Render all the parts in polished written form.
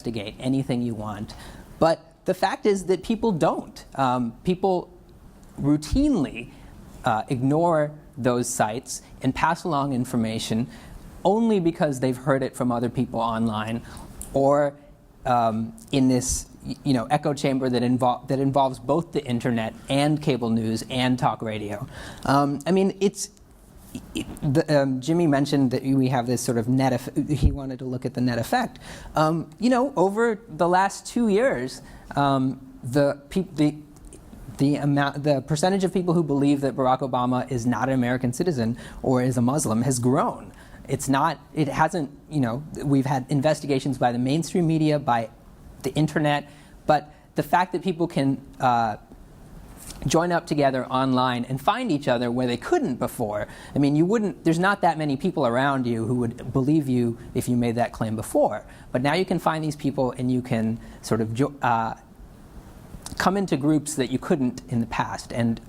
investigate anything you want. But the fact is that people don't. People routinely ignore those sites and pass along information only because they've heard it from other people online, or in this echo chamber that involves both the internet and cable news and talk radio. Jimmy mentioned that we have this sort of he wanted to look at the net effect. Over the last 2 years, the percentage of people who believe that Barack Obama is not an American citizen or is a Muslim has grown. It hasn't, we've had investigations by the mainstream media, by the internet, but the fact that people can join up together online and find each other where they couldn't before. There's not that many people around you who would believe you if you made that claim before. But now you can find these people and you can sort of come into groups that you couldn't in the past. And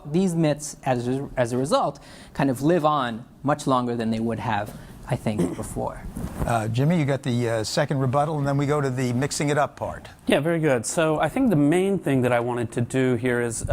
these myths, as a result, kind of live on much longer than they would have, I think, before. Jimmy, you got the second rebuttal, and then we go to the mixing it up part. Yeah, very good. So I think the main thing that I wanted to do here is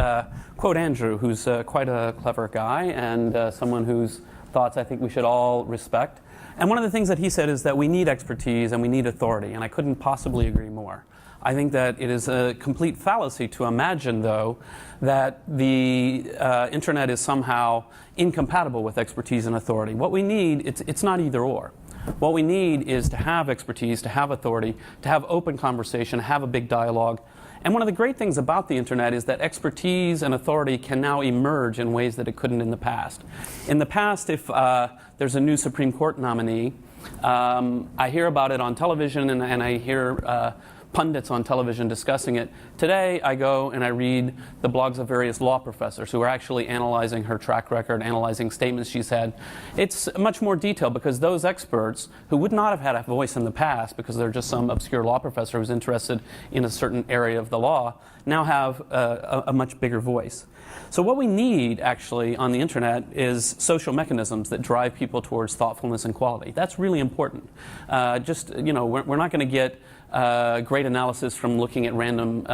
quote Andrew, who's quite a clever guy and someone whose thoughts I think we should all respect. And one of the things that he said is that we need expertise and we need authority, and I couldn't possibly agree more. I think that it is a complete fallacy to imagine, though, that the internet is somehow incompatible with expertise and authority. What we need, it's not either or. What we need is to have expertise, to have authority, to have open conversation, have a big dialogue. And one of the great things about the internet is that expertise and authority can now emerge in ways that it couldn't in the past. In the past, if there's a new Supreme Court nominee, I hear about it on television and I hear pundits on television discussing it. Today, I go and I read the blogs of various law professors who are actually analyzing her track record, analyzing statements she's had. It's much more detailed because those experts, who would not have had a voice in the past because they're just some obscure law professor who's interested in a certain area of the law, now have a much bigger voice. So what we need, actually, on the internet is social mechanisms that drive people towards thoughtfulness and quality. That's really important. We're not going to get great analysis from looking at random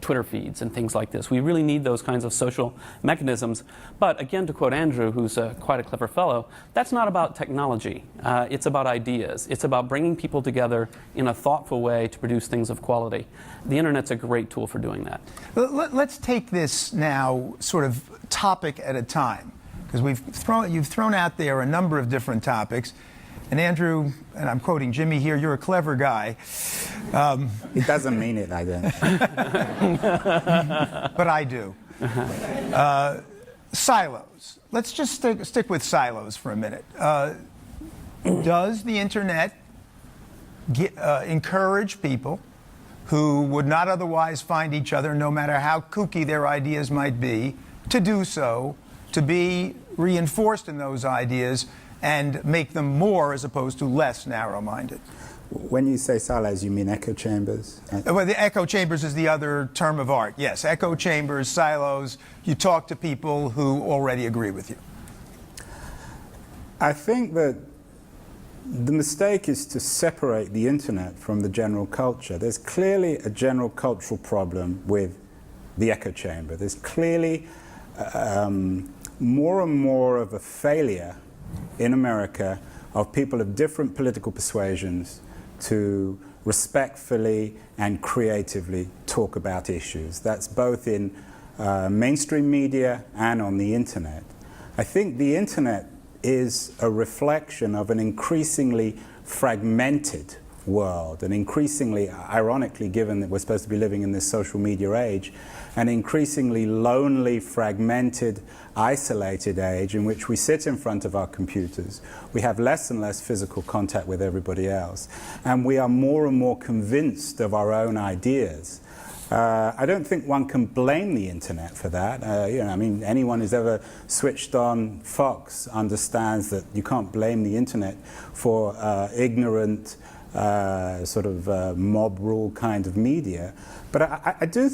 Twitter feeds and things like this. We really need those kinds of social mechanisms. But again, to quote Andrew, who's quite a clever fellow, that's not about technology. It's about ideas. It's about bringing people together in a thoughtful way to produce things of quality. The internet's a great tool for doing that. Let's take this now sort of topic at a time, because you've thrown out there a number of different topics. And Andrew, and I'm quoting Jimmy here, you're a clever guy. He doesn't mean it, I don't. But I do. Silos. Let's just stick with silos for a minute. Does the internet encourage people who would not otherwise find each other, no matter how kooky their ideas might be, to do so, to be reinforced in those ideas, and make them more as opposed to less narrow-minded? When you say silos, you mean echo chambers? Well, the echo chambers is the other term of art. Yes, echo chambers, silos. You talk to people who already agree with you. I think that the mistake is to separate the internet from the general culture. There's clearly a general cultural problem with the echo chamber. There's clearly more and more of a failure in America of people of different political persuasions to respectfully and creatively talk about issues. That's both in mainstream media and on the internet. I think the internet is a reflection of an increasingly fragmented world, and increasingly, ironically, given that we're supposed to be living in this social media age, an increasingly lonely, fragmented, isolated age in which we sit in front of our computers. We have less and less physical contact with everybody else, and we are more and more convinced of our own ideas. I don't think one can blame the internet for that. Anyone who's ever switched on Fox understands that you can't blame the internet for ignorant, mob rule kind of media. But I do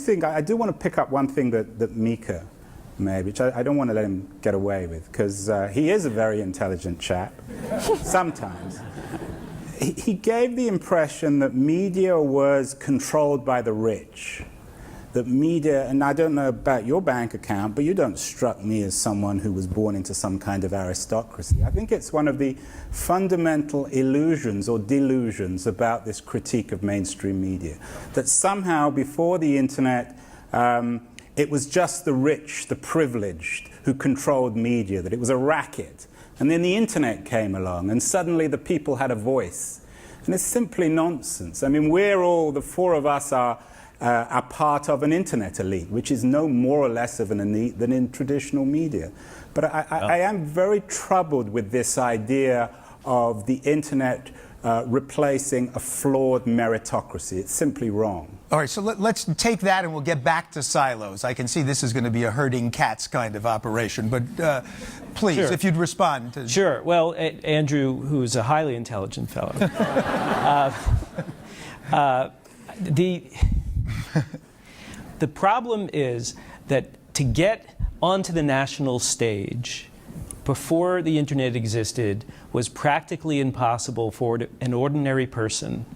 want to pick up one thing that Mika made, which I don't want to let him get away with, because he is a very intelligent chap, sometimes. he gave the impression that media was controlled by the rich. That media, and I don't know about your bank account, but you don't struck me as someone who was born into some kind of aristocracy. I think it's one of the fundamental illusions or delusions about this critique of mainstream media, that somehow before the internet, it was just the rich, the privileged, who controlled media, that it was a racket. And then the internet came along, and suddenly the people had a voice. And it's simply nonsense. I mean, the four of us are part of an internet elite, which is no more or less of an elite than in traditional media. But I am very troubled with this idea of the internet replacing a flawed meritocracy. It's simply wrong. All right, so let's take that and we'll get back to silos. I can see this is going to be a herding cats kind of operation, but please, Sure. if you'd respond to... Sure. Well, Andrew, who's a highly intelligent fellow, the problem is that to get onto the national stage before the internet existed was practically impossible for an ordinary person.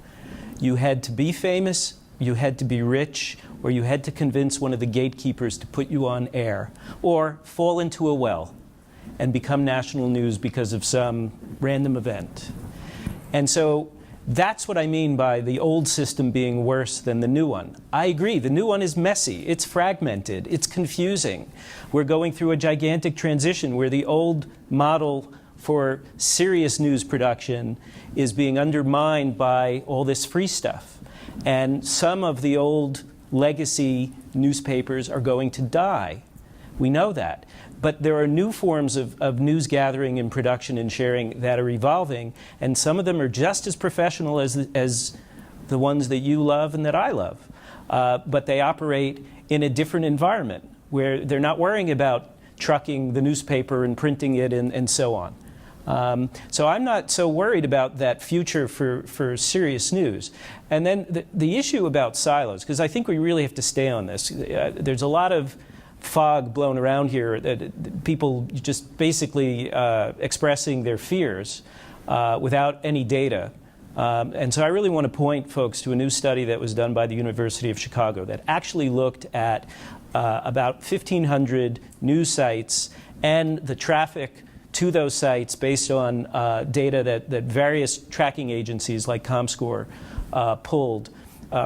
You had to be famous, you had to be rich, or you had to convince one of the gatekeepers to put you on air, or fall into a well and become national news because of some random event. And so that's what I mean by the old system being worse than the new one. I agree, the new one is messy, it's fragmented, it's confusing. We're going through a gigantic transition where the old model for serious news production is being undermined by all this free stuff. And some of the old legacy newspapers are going to die. We know that. But there are new forms of news gathering and production and sharing that are evolving, and some of them are just as professional as the ones that you love and that I love. But they operate in a different environment where they're not worrying about trucking the newspaper and printing it and so on. So I'm not so worried about that future for serious news. And then the issue about silos, because I think we really have to stay on this. There's a lot of fog blown around here, that people just basically expressing their fears without any data. And so I really want to point folks to a new study that was done by the University of Chicago that actually looked at about 1,500 news sites and the traffic to those sites based on data that various tracking agencies like ComScore pulled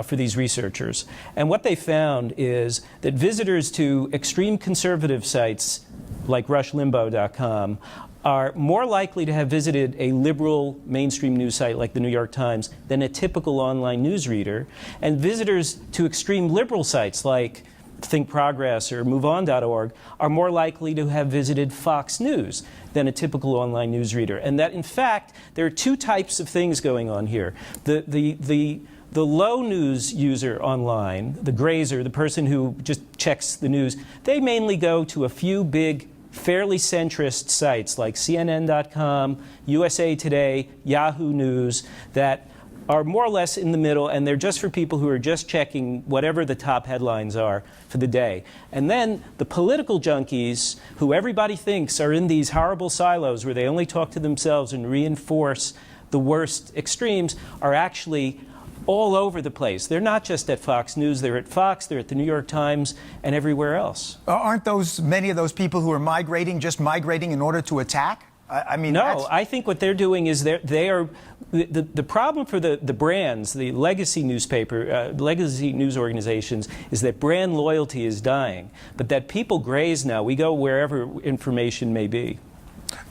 for these researchers. And what they found is that visitors to extreme conservative sites like rushlimbaugh.com are more likely to have visited a liberal mainstream news site like the New York Times than a typical online news reader. And visitors to extreme liberal sites like Think Progress or MoveOn.org are more likely to have visited Fox News than a typical online news reader. And that, in fact, there are two types of things going on here. The low news user online, the grazer, the person who just checks the news, they mainly go to a few big, fairly centrist sites like CNN.com, USA Today, Yahoo News, that are more or less in the middle, and they're just for people who are just checking whatever the top headlines are for the day. And then the political junkies, who everybody thinks are in these horrible silos where they only talk to themselves and reinforce the worst extremes, are actually all over the place. They're not just at Fox News, they're at Fox, they're at the New York Times, and everywhere else. Aren't many of those people who are migrating just migrating in order to attack? I mean, no, I think what they're doing is they are the problem for the brands, the legacy newspaper, legacy news organizations, is that brand loyalty is dying, but that people graze now. We go wherever information may be.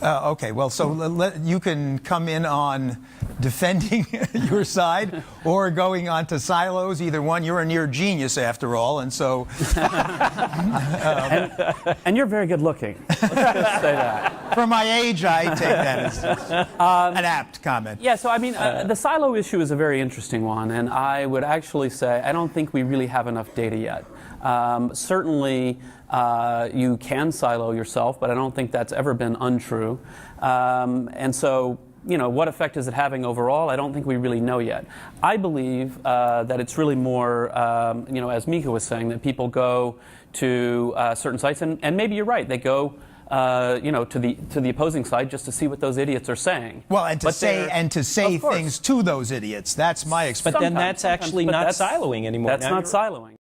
Okay, well, so you can come in on defending your side or going on to silos, either one. You're a near genius, after all, and so... and you're very good looking. Let's just say that. For my age, I take that as an apt comment. Yeah, so I mean, the silo issue is a very interesting one, and I would actually say I don't think we really have enough data yet. Certainly, you can silo yourself, but I don't think that's ever been untrue. And so, you know, what effect is it having overall? I don't think we really know yet. I believe that it's really more, you know, as Mika was saying, that people go to certain sites, and maybe you're right, they go to the opposing side just to see what those idiots are saying. Well, and to say Of course. things to those idiots. That's my experience. But then Sometimes, that's actually but not that's- siloing anymore. That's Now not you're- siloing.